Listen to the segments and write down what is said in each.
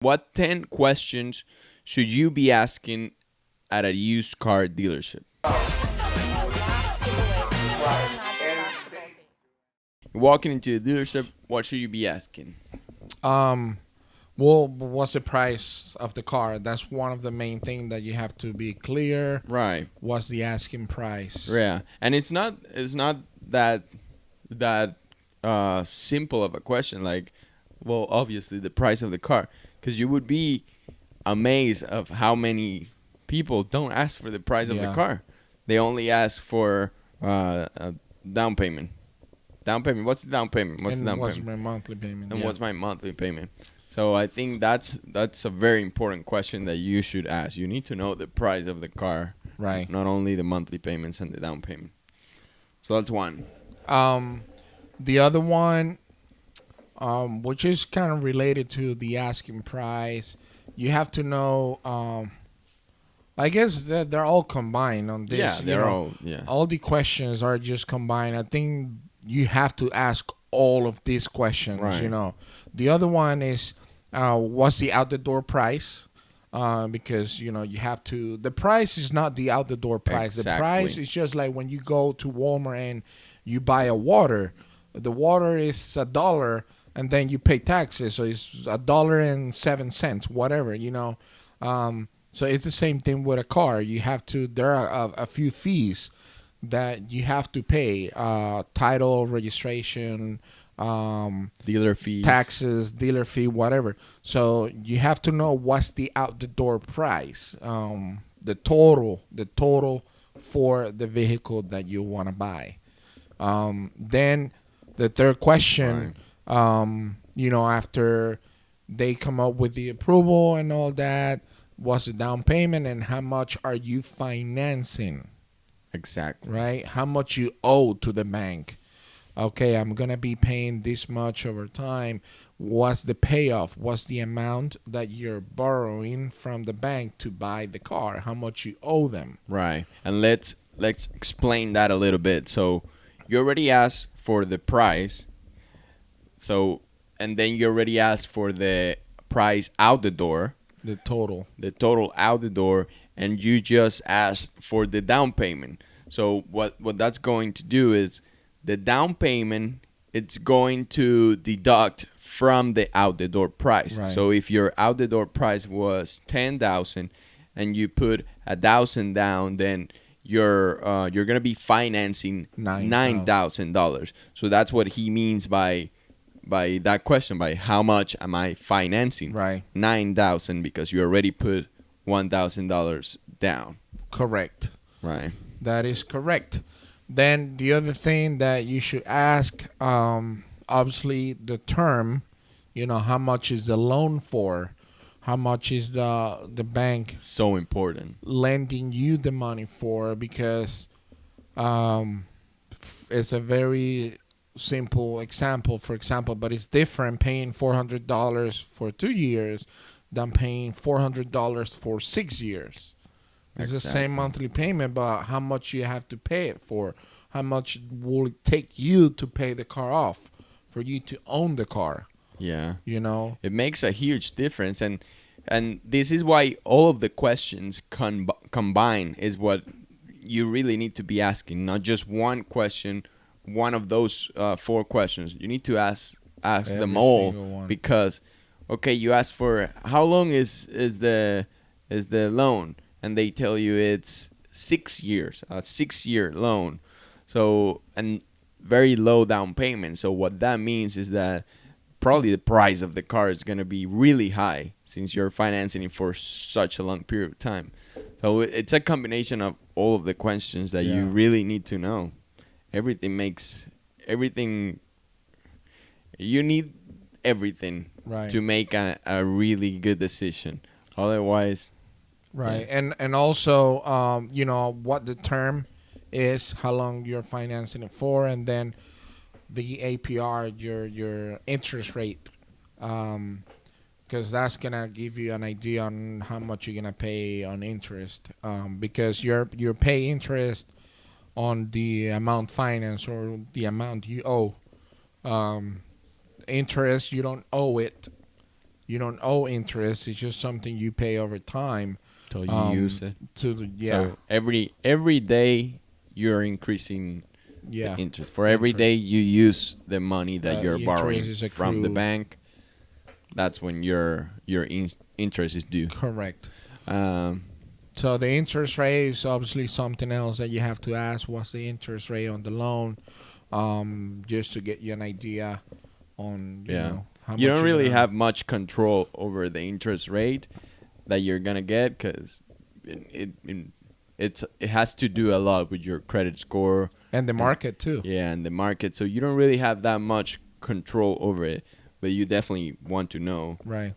What 10 questions should you be asking at a used car dealership? Walking into the dealership, what should you be asking? Well, what's the price of the car? That's one of the main things that you have to be clear. Right. What's the asking price? Yeah. And it's not that simple of a question. Like, well, obviously the price of the car, because you would be amazed of how many people don't ask for the price of the car. They only ask for a down payment. Down payment. What's the down payment? What's my monthly payment? And what's my monthly payment? So I think that's a very important question that you should ask. You need to know the price of the car, right? Not only the monthly payments and the down payment. So that's one. The other one, which is kind of related to the asking price, you have to know. I guess that they're all combined on this. Yeah, they're all. Yeah. All the questions are just combined. I think you have to ask all of these questions. Right. The other one is, what's the out the door price? Because you have to. The price is not the out the door price. Exactly. The price is just like when you go to Walmart and you buy a water. The water is $1, and then you pay taxes, so it's $1.07, whatever. So it's the same thing with a car. You have to. There are a few fees that you have to pay: title, registration, dealer fees, taxes, dealer fee, whatever. So you have to know what's the out the door price, the total for the vehicle that you want to buy. Then the third question, after they come up with the approval and all that, what's the down payment and how much are you financing? Exactly. Right? How much you owe to the bank. Okay, I'm going to be paying this much over time. What's the payoff? What's the amount that you're borrowing from the bank to buy the car? How much you owe them? Right. And let's explain that a little bit. So you already asked for the price. So, and then you already asked for the price out the door. The total out the door, and you just asked for the down payment. So what that's going to do is the down payment, it's going to deduct from the out the door price. Right. So if your out the door price was $10,000 and you put $1,000 down, then you're gonna be financing $9,000. So that's what he means by that question, by how much am I financing? Right. $9,000 because you already put $1,000 down. Correct. Right. That is correct. Then the other thing that you should ask, obviously the term, how much is the loan for? How much is the bank so important lending you the money for? Because it's a very simple example, but it's different paying $400 for 2 years than paying $400 for 6 years. It's the same monthly payment, but how much you have to pay it for? How much will it take you to pay the car off for you to own the car? Yeah. It makes a huge difference, and this is why all of the questions combine is what you really need to be asking, not just one question. One of those 4 questions you need to ask them all, because you ask for how long is the loan, and they tell you it's 6 years, a 6-year loan, so, and very low down payment. So what that means is that probably the price of the car is going to be really high since you're financing it for such a long period of time. So it's a combination of all of the questions that you really need to know. Everything, you need everything to make a really good decision. Otherwise, right. And also, what the term is, how long you're financing it for, and then the APR, your interest rate, because that's gonna give you an idea on how much you're gonna pay on interest, because you're pay interest on the amount financed or the amount you owe. Interest, you don't owe it. you don't owe interest. It's just something you pay over time. So you use it. Yeah, So every day you're increasing the yeah. interest. For every day Interest. you use the money that you're Interest borrowing is from the accrued. bank, that's when your interest is due. Correct. Um, So the interest rate is obviously something else that you have to ask. What's the interest rate on the loan? Just to get you an idea on yeah, how you much don't you're really gonna. have much control over the interest rate that you're gonna get because it has to do a lot with your credit score. And the And market too. yeah, and the market. So you don't really have that much control over it, but you definitely want to know Right.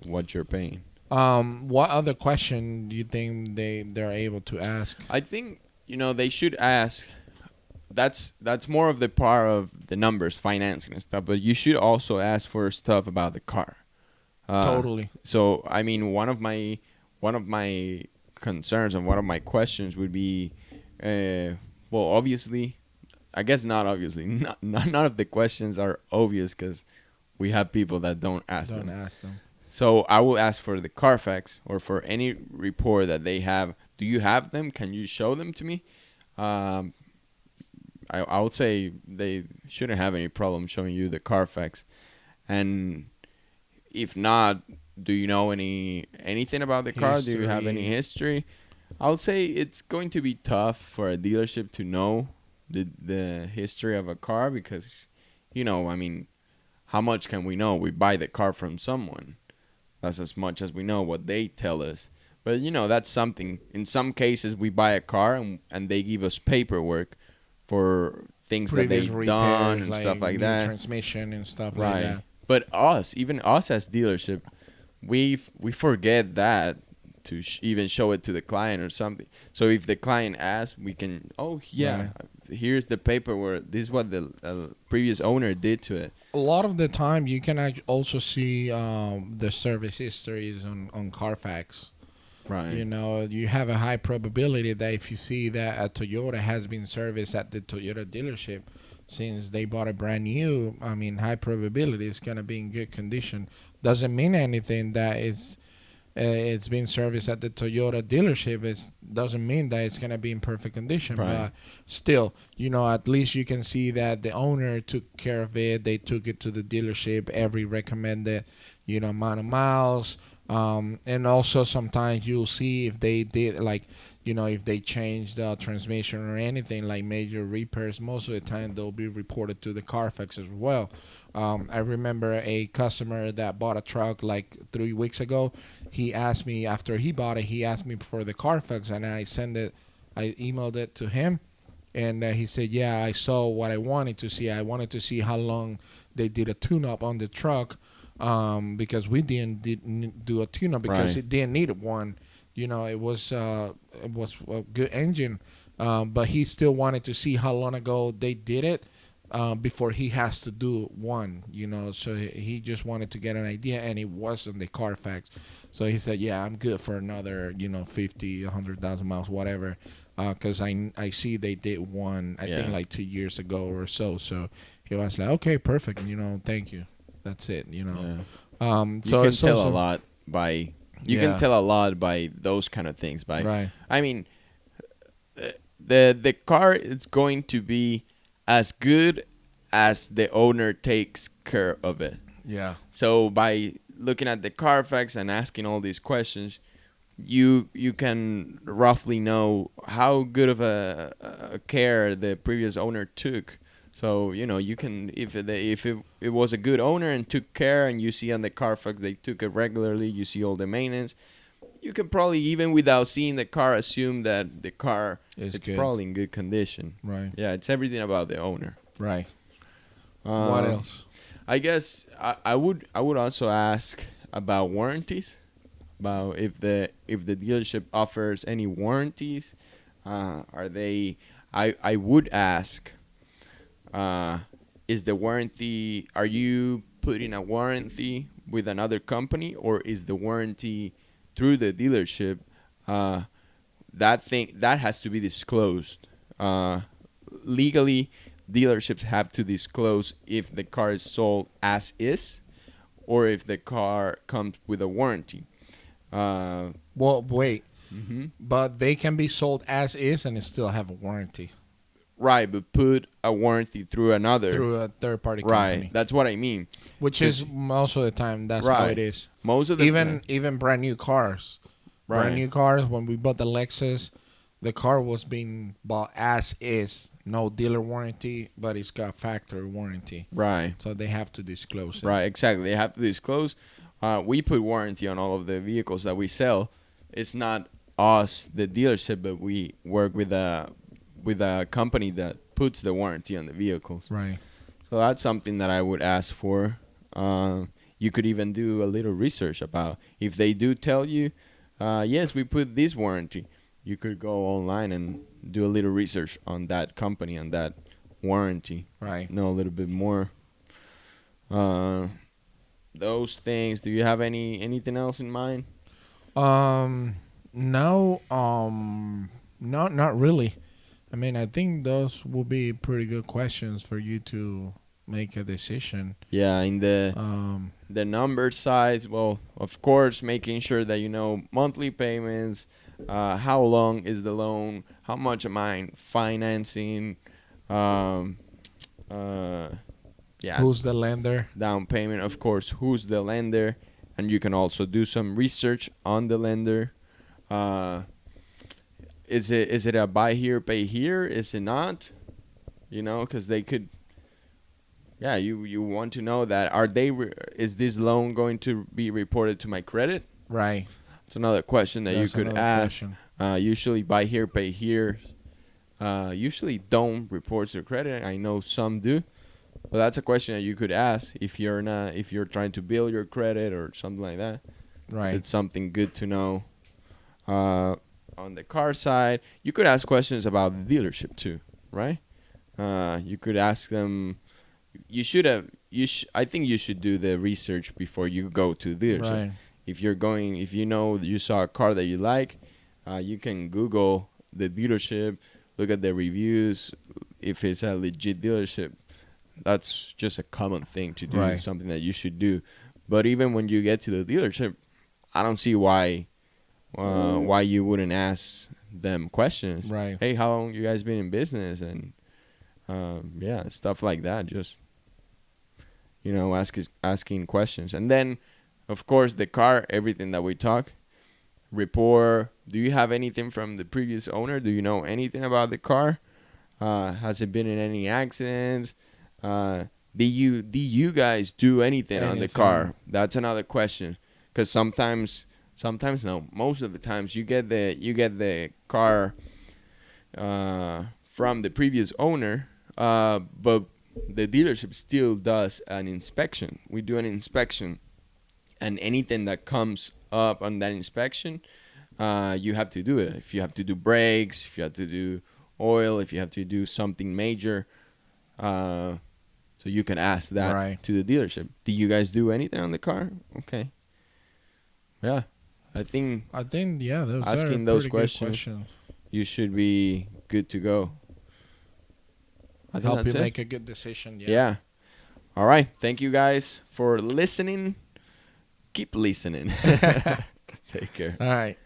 what you're paying. What other question do you think they're able to ask? I think they should ask. That's more of the part of the numbers, financing and stuff. But you should also ask for stuff about the car. Totally. So I mean, one of my concerns and one of my questions would be, well, obviously, I guess not obviously. None of the questions are obvious because we have people that don't ask Don't them. ask them. So I will ask for the Carfax or for any report that they have. Do you have them? Can you show them to me? Um, I would say they shouldn't have any problem showing you the Carfax. And if not, do you know anything about the car? Do you have any history? I would say it's going to be tough for a dealership to know the history of a car because, I mean, how much can we know? We buy the car from someone. That's as much as we know what they tell us. But, that's something. In some cases, we buy a car and they give us paperwork for things that Previous they've repairs, done and stuff like new that. transmission and stuff like Right. that. But even us as dealership, we forget that to even show it to the client or something. So if the client asks, we can, oh, yeah, Right. here's the paperwork. This is what the previous owner did to it. A lot of the time, you can also see the service histories on Carfax. Right. You have a high probability that if you see that a Toyota has been serviced at the Toyota dealership since they bought it brand new, I mean, high probability it's going to be in good condition. Doesn't mean anything that it's been serviced at the Toyota dealership. It doesn't mean that it's going to be in perfect condition. Right. But still, at least you can see that the owner took care of it. They took it to the dealership, every recommended, amount of miles. And also sometimes you'll see if they did if they changed the transmission or anything like major repairs. Most of the time they'll be reported to the Carfax as well. I remember a customer that bought a truck like 3 weeks ago. He asked me after he bought it. He asked me for the Carfax, and I emailed it to him, and he said, "Yeah, I saw what I wanted to see. I wanted to see how long they did a tune-up on the truck." Because we didn't do a tune-up because Right. it didn't need one. It was a good engine, but he still wanted to see how long ago they did it before he has to do one. So he just wanted to get an idea, and it wasn't the Carfax. So he said, "Yeah, I'm good for another 50, 100,000 miles, whatever." Because I see they did one. I think Yeah. like 2 years ago or so. So he was like, "Okay, perfect. Thank you." That's it, Yeah. So You can it's tell also, a lot by Yeah. those kind of things. Right. I mean, the car is going to be as good as the owner takes care of it. Yeah. So by looking at the Carfax and asking all these questions, you can roughly know how good of a care the previous owner took. So you can if it was a good owner and took care, and you see on the Carfax they took it regularly, you see all the maintenance. You can probably even without seeing the car assume that the car It's it's good. probably in good condition. Right. Yeah, it's everything about the owner. Right. Um, What else? I guess I would also ask about warranties, about if the dealership offers any warranties. Are they? I would ask. Is the warranty? Are you putting a warranty with another company, or is the warranty through the dealership? That has to be disclosed. Legally, dealerships have to disclose if the car is sold as is, or if the car comes with a warranty. Well, wait. Mhm. But they can be sold as is and it still have a warranty Right, but put a warranty through another. through a third party Right, company. that's what I mean. Which is most of the time that's how Right. it is. Most of the Even brand new cars. Right. Brand new cars, when we bought the Lexus, the car was being bought as is. No dealer warranty, but it's got factory warranty. Right. So they have to disclose it. Right, exactly. They have to disclose. We put warranty on all of the vehicles that we sell. It's not us, the dealership, but we work with a company that puts the warranty on the vehicles. Right. So that's something that I would ask for. You could even do a little research about if they do tell you, yes, we put this warranty. You could go online and do a little research on that company and that warranty. Right. Know a little bit more. Those things. Do you have anything else in mind? No, not really. I mean, I think those will be pretty good questions for you to make a decision. Yeah, in the number size, well, of course, making sure that you know monthly payments, how long is the loan, how much am I financing, yeah, Who's the lender? down payment, of course, who's the lender, and you can also do some research on the lender. Is it a buy here, pay here? Is it not? You know, because they could. Yeah, you want to know that is this loan going to be reported to my credit? Right. It's another question that That's you could another ask. question. Usually buy here, pay here. Usually don't report to credit. I know some do, but that's a question that you could ask if you're trying to build your credit or something like that. Right. It's something good to know. On the car side, you could ask questions about the dealership too, right? You could ask them. I think you should do the research before you go to the dealership. Right. If you know you saw a car that you like, you can Google the dealership, look at the reviews. If it's a legit dealership, that's just a common thing to do. Right. Something that you should do. But even when you get to the dealership, I don't see why you wouldn't ask them questions. Right. Hey, how long you guys been in business? And yeah, stuff like that. Just asking questions. And then, of course, the car, everything that we talk, rapport. Do you have anything from the previous owner? Do you know anything about the car? Has it been in any accidents? Do you guys do anything on the car? That's another question. Because sometimes no, most of the times you get the car from the previous owner, but the dealership still does an inspection. We do an inspection, and anything that comes up on that inspection, you have to do it. If you have to do brakes, if you have to do oil, if you have to do something major, so you can ask that to the dealership. Do you guys do anything on the car? Okay. Yeah. I think yeah, asking those questions, you should be good to go. I think help you that's make a good decision. Yeah. All right. Thank you guys for listening. Keep listening. Take care. All right.